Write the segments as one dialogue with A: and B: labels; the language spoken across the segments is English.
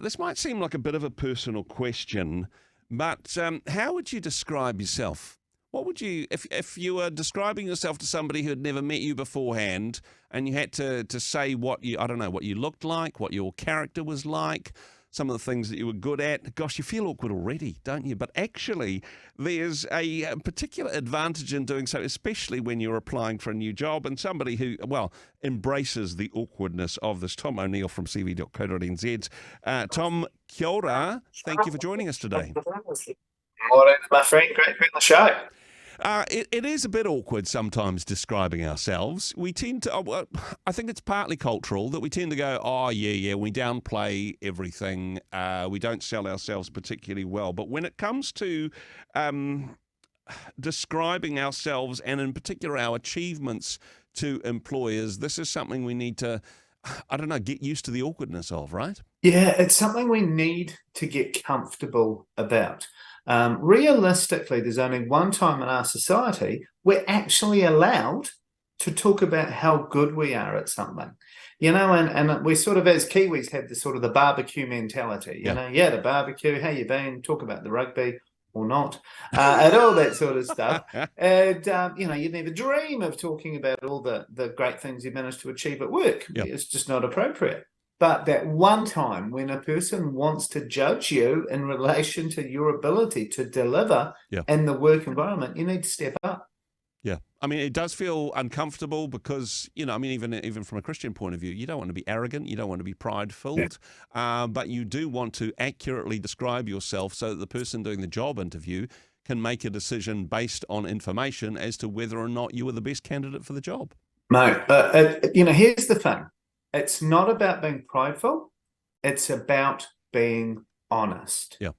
A: this might seem like a bit of a personal question, but how would you describe yourself? What would you, if you were describing yourself to somebody who had never met you beforehand, and you had to say what you, I don't know, what you looked like, what your character was like, some of the things that you were good at. Gosh, you feel awkward already, don't you? But actually, there's a particular advantage in doing so, especially when you're applying for a new job and somebody who, well, embraces the awkwardness of this. Tom O'Neill from cv.co.nz. Tom, kia ora. Thank you for joining us today.
B: Morning, my friend. Great being on the show.
A: It is a bit awkward sometimes describing ourselves. We tend to, I think it's partly cultural, that we tend to go, oh, yeah, we downplay everything. We don't sell ourselves particularly well. But when it comes to describing ourselves, and in particular our achievements to employers, this is something we need to, I don't know, get used to the awkwardness of, right?
B: Yeah, it's something we need to get comfortable about. Realistically, there's only one time in our society we're actually allowed to talk about how good we are at something, and we sort of, as Kiwis, have the sort of the barbecue mentality, the barbecue, how you been, talk about the rugby or not, and all that sort of stuff. And, you'd never dream of talking about all the great things you managed to achieve at work.
A: Yep.
B: It's just not appropriate. But that one time when a person wants to judge you in relation to your ability to deliver in the work environment, you need to step up.
A: Yeah. I mean, it does feel uncomfortable because, even from a Christian point of view, you don't want to be arrogant, you don't want to be pride-filled, but you do want to accurately describe yourself so that the person doing the job interview can make a decision based on information as to whether or not you are the best candidate for the job.
B: No, here's the thing. It's not about being prideful. It's about being honest.
A: Yeah.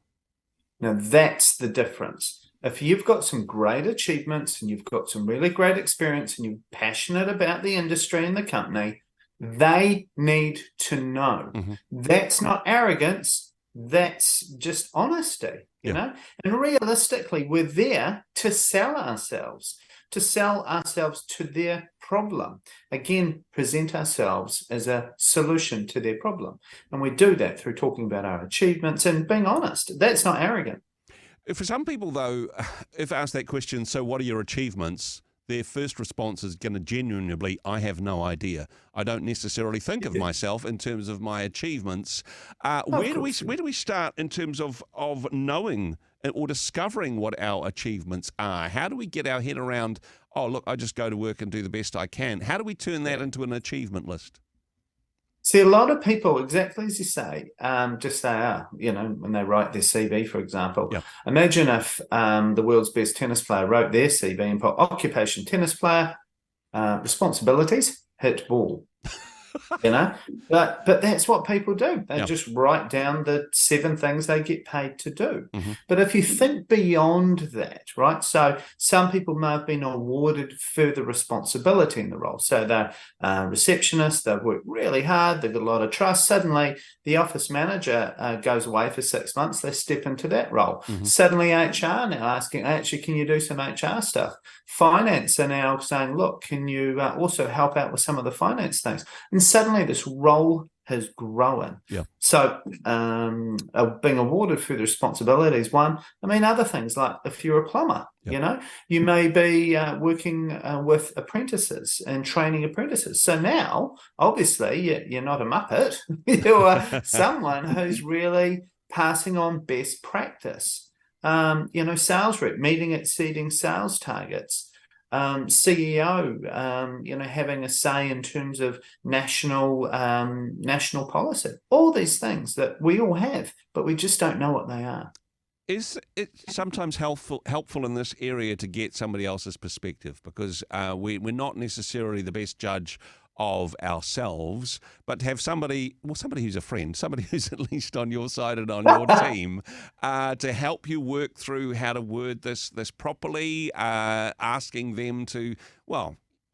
B: Now, that's the difference. If you've got some great achievements and you've got some really great experience and you're passionate about the industry and the company, they need to know.
A: Mm-hmm.
B: That's not arrogance. That's just honesty, you know? And realistically, we're there to sell ourselves to their problem. Again, present ourselves as a solution to their problem. And we do that through talking about our achievements and being honest. That's not arrogant.
A: For some people, though, if asked that question, so what are your achievements? Their first response is going to genuinely be, I have no idea. I don't necessarily think of myself in terms of my achievements. Where do we start in terms of knowing or discovering what our achievements are? How do we get our head around, oh, look, I just go to work and do the best I can? How do we turn that into an achievement list?
B: See, a lot of people, exactly as you say, just say, when they write their CV, for example.
A: Yep.
B: Imagine if the world's best tennis player wrote their CV and put occupation tennis player, responsibilities, hit ball. But that's what people do. They just write down the 7 things they get paid to do. Mm-hmm. But if you think beyond that, right? So some people may have been awarded further responsibility in the role. So they're receptionists, they've worked really hard, they've got a lot of trust. Suddenly the office manager goes away for 6 months, they step into that role. Mm-hmm. Suddenly HR now asking, actually, can you do some HR stuff? Finance are now saying, look, can you also help out with some of the finance things? And suddenly this role has grown. Yeah. So being awarded further responsibilities, one. I mean, other things like if you're a plumber, you may be working with apprentices and training apprentices. So now, obviously, you're not a muppet. You're someone who's really passing on best practice. Sales rep, meeting exceeding sales targets. CEO, having a say in terms of national policy. All these things that we all have, but we just don't know what they are.
A: Is it sometimes helpful in this area to get somebody else's perspective? Because we're not necessarily the best judge of ourselves, but to have somebody who's a friend, somebody who's at least on your side and on your team, to help you work through how to word this properly, asking them to,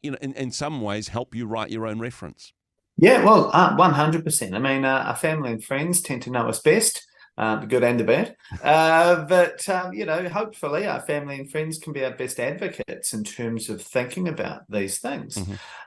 A: in some ways help you write your own reference.
B: Yeah, well, 100%. I mean, our family and friends tend to know us best. the good and the bad. You know, hopefully our family and friends can be our best advocates in terms of thinking about these things.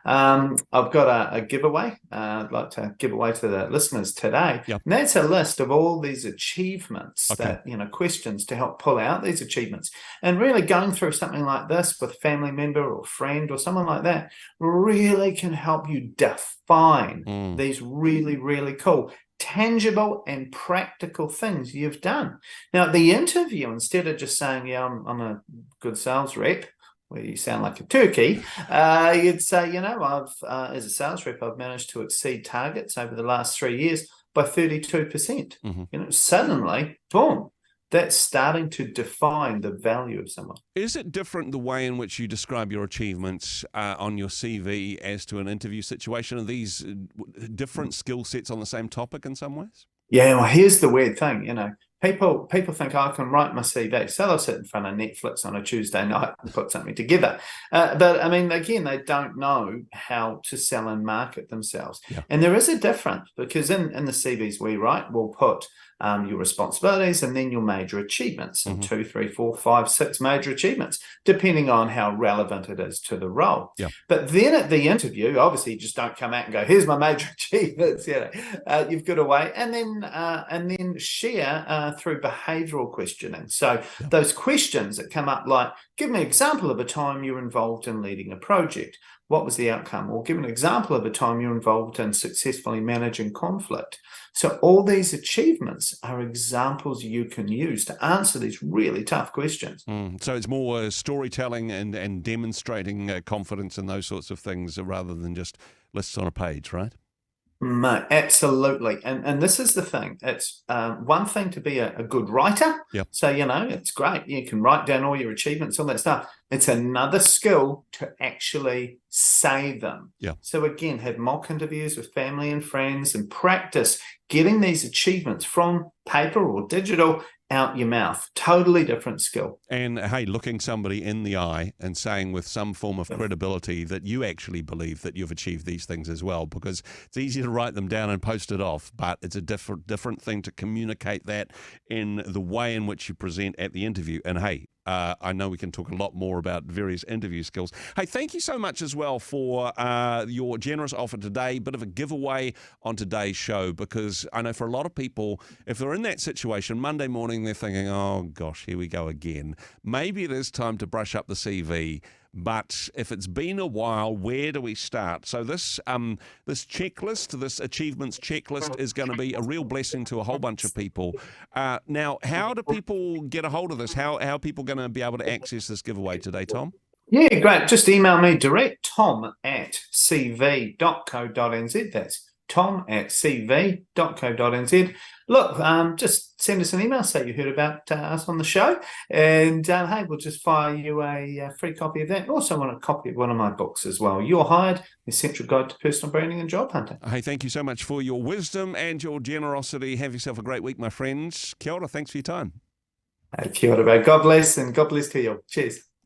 B: I've got a giveaway I'd like to give away to the listeners today.
A: Yep.
B: And that's a list of all these achievements
A: Okay.
B: that, you know, questions to help pull out these achievements. And really going through something like this with a family member or friend or someone like that really can help you define these really, really cool, tangible and practical things you've done. Now, at the interview, instead of just saying, yeah, I'm a good sales rep, where you sound like a turkey, you'd say, you know, I've as a sales rep, I've managed to exceed targets over the last 3 years by 32%. You know, suddenly, boom, that's starting to define the value of someone.
A: Is it different the way in which you describe your achievements on your CV as to an interview situation? Are these different skill sets on the same topic in some ways?
B: Yeah, well, here's the weird thing, you know, people think I can write my CV. So they'll sit in front of Netflix on a Tuesday night and put something together. But I mean, again, they don't know how to sell and market themselves.
A: Yeah.
B: And there is a difference because in the CVs we write, we'll put your responsibilities and then your major achievements, and 2, 3, 4, 5, 6 major achievements, depending on how relevant it is to the role.
A: Yeah.
B: But then at the interview, obviously, you just don't come out and go, "Here's my major achievements." You know, you've got to wait and then share through behavioural questioning. So those questions that come up, like, give me an example of a time you were involved in leading a project. What was the outcome? Or give an example of a time you're involved in successfully managing conflict. So all these achievements are examples you can use to answer these really tough questions.
A: So it's more storytelling and demonstrating confidence and those sorts of things rather than just lists on a page, right?
B: Mate, absolutely. And this is the thing. It's one thing to be a good writer.
A: Yep.
B: So, you know, it's great. You can write down all your achievements, all that stuff. It's another skill to actually say them.
A: Yeah.
B: So again, have mock interviews with family and friends and practice getting these achievements from paper or digital out your mouth. Totally different skill.
A: And hey, looking somebody in the eye and saying with some form of credibility that you actually believe that you've achieved these things as well, because it's easy to write them down and post it off, but it's a different thing to communicate that in the way in which you present at the interview. And hey, I know we can talk a lot more about various interview skills. Hey, thank you so much as well for your generous offer today. Bit of a giveaway on today's show, because I know for a lot of people, if they're in that situation, Monday morning they're thinking, oh gosh, here we go again. Maybe it is time to brush up the CV. But if it's been a while, where do we start? So this checklist, this achievements checklist, is going to be a real blessing to a whole bunch of people. Now, how do people get a hold of this? How are people going to be able to access this giveaway today, Tom?
B: Yeah, great. Just email me direct, tom@cv.co.nz. That's tom@cv.co.nz. Look, just send us an email, say you heard about us on the show, and hey, we'll just fire you a free copy of that. And also want a copy of one of my books as well. You're Hired, The Essential Guide to Personal Branding and Job Hunting.
A: Hey, thank you so much for your wisdom and your generosity. Have yourself a great week, my friends. Kia ora, thanks for your time.
B: Kia ora, God bless, and God bless to you. Cheers.